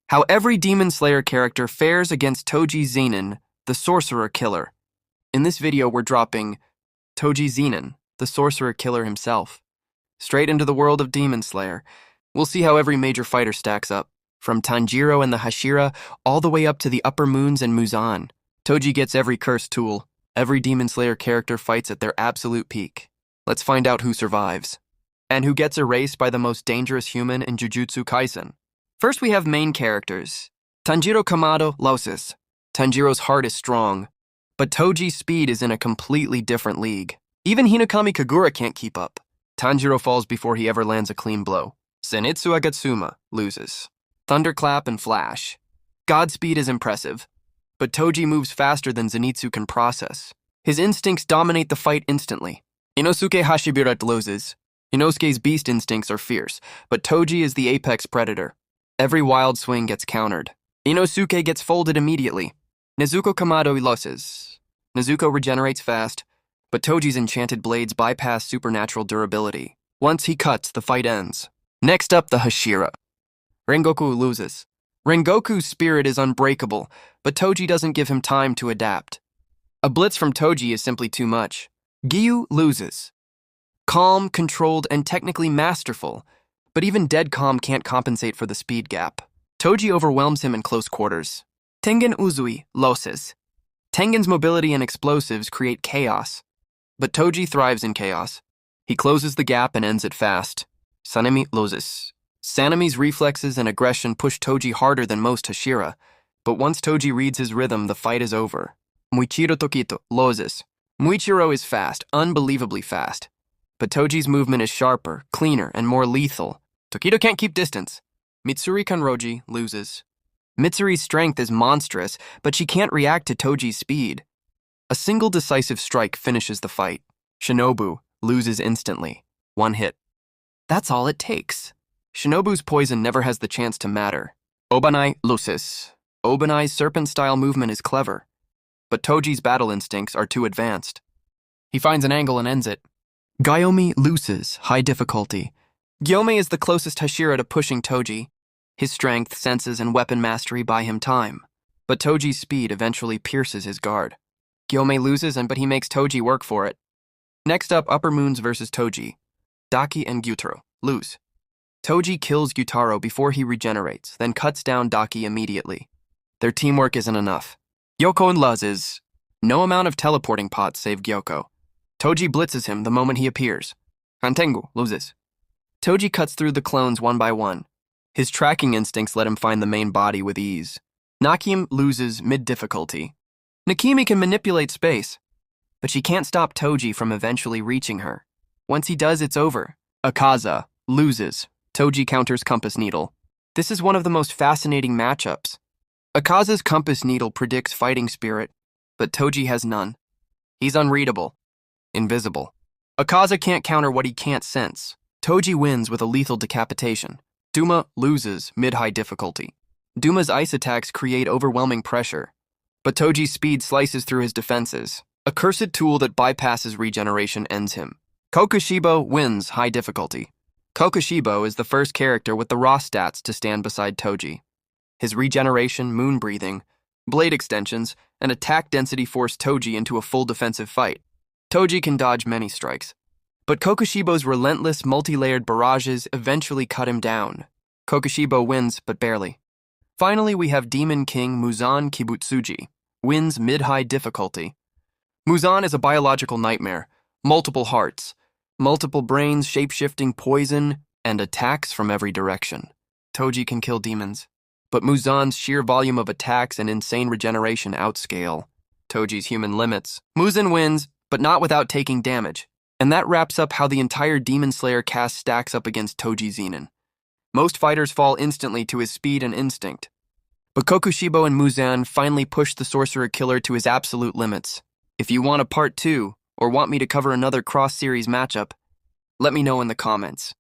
How every Demon Slayer character fares against Toji Zenin, the Sorcerer Killer. In this video, we're dropping Toji Zenin, the Sorcerer Killer himself, straight into the world of Demon Slayer. We'll see how every major fighter stacks up, from Tanjiro and the Hashira all the way up to the Upper Moons and Muzan. Toji gets every cursed tool. Every Demon Slayer character fights at their absolute peak. Let's find out who survives, and who gets erased by the most dangerous human in Jujutsu Kaisen. First, we have main characters. Tanjiro Kamado loses. Tanjiro's heart is strong, but Toji's speed is in a completely different league. Even Hinokami Kagura can't keep up. Tanjiro falls before he ever lands a clean blow. Zenitsu Agatsuma loses. Thunderclap and Flash. Godspeed is impressive, but Toji moves faster than Zenitsu can process. His instincts dominate the fight instantly. Inosuke Hashibira loses. Inosuke's beast instincts are fierce, but Toji is the apex predator. Every wild swing gets countered. Inosuke gets folded immediately. Nezuko Kamado loses. Nezuko regenerates fast, but Toji's enchanted blades bypass supernatural durability. Once he cuts, the fight ends. Next up, the Hashira. Rengoku loses. Rengoku's spirit is unbreakable, but Toji doesn't give him time to adapt. A blitz from Toji is simply too much. Giyu loses. Calm, controlled, and technically masterful, but even dead calm can't compensate for the speed gap. Toji overwhelms him in close quarters. Tengen Uzui loses. Tengen's mobility and explosives create chaos, but Toji thrives in chaos. He closes the gap and ends it fast. Sanemi loses. Sanemi's reflexes and aggression push Toji harder than most Hashira, but once Toji reads his rhythm, the fight is over. Muichiro Tokito loses. Muichiro is fast, unbelievably fast, but Toji's movement is sharper, cleaner, and more lethal. Tokito can't keep distance. Mitsuri Kanroji loses. Mitsuri's strength is monstrous, but she can't react to Toji's speed. A single decisive strike finishes the fight. Shinobu loses instantly. One hit. That's all it takes. Shinobu's poison never has the chance to matter. Obanai loses. Obanai's serpent-style movement is clever, but Toji's battle instincts are too advanced. He finds an angle and ends it. Gyomi loses, high difficulty. Gyomi is the closest Hashira to pushing Toji. His strength, senses, and weapon mastery buy him time, but Toji's speed eventually pierces his guard. Gyomi loses, but he makes Toji work for it. Next up, Upper Moons versus Toji. Daki and Gyutaro lose. Toji kills Gyutaro before he regenerates, then cuts down Daki immediately. Their teamwork isn't enough. Gyoko and loses. No amount of teleporting pots save Gyoko. Toji blitzes him the moment he appears. Hantengu loses. Toji cuts through the clones one by one. His tracking instincts let him find the main body with ease. Nakim loses mid-difficulty. Nakimi can manipulate space, but she can't stop Toji from eventually reaching her. Once he does, it's over. Akaza loses. Toji counters Compass Needle. This is one of the most fascinating matchups. Akaza's Compass Needle predicts fighting spirit, but Toji has none. He's unreadable. Invisible. Akaza can't counter what he can't sense. Toji wins with a lethal decapitation. Duma loses mid-high difficulty. Duma's ice attacks create overwhelming pressure, but Toji's speed slices through his defenses. A cursed tool that bypasses regeneration ends him. Kokushibo wins high difficulty. Kokushibo is the first character with the raw stats to stand beside Toji. His regeneration, moon breathing, blade extensions, and attack density force Toji into a full defensive fight. Toji can dodge many strikes, but Kokushibo's relentless, multi-layered barrages eventually cut him down. Kokushibo wins, but barely. Finally, we have Demon King Muzan Kibutsuji. Wins mid-high difficulty. Muzan is a biological nightmare. Multiple hearts, multiple brains, shape-shifting poison, and attacks from every direction. Toji can kill demons, but Muzan's sheer volume of attacks and insane regeneration outscale Toji's human limits. Muzan wins, but not without taking damage. And that wraps up how the entire Demon Slayer cast stacks up against Toji Zenin. Most fighters fall instantly to his speed and instinct, but Kokushibo and Muzan finally push the Sorcerer Killer to his absolute limits. If you want a part 2, or want me to cover another cross-series matchup, let me know in the comments.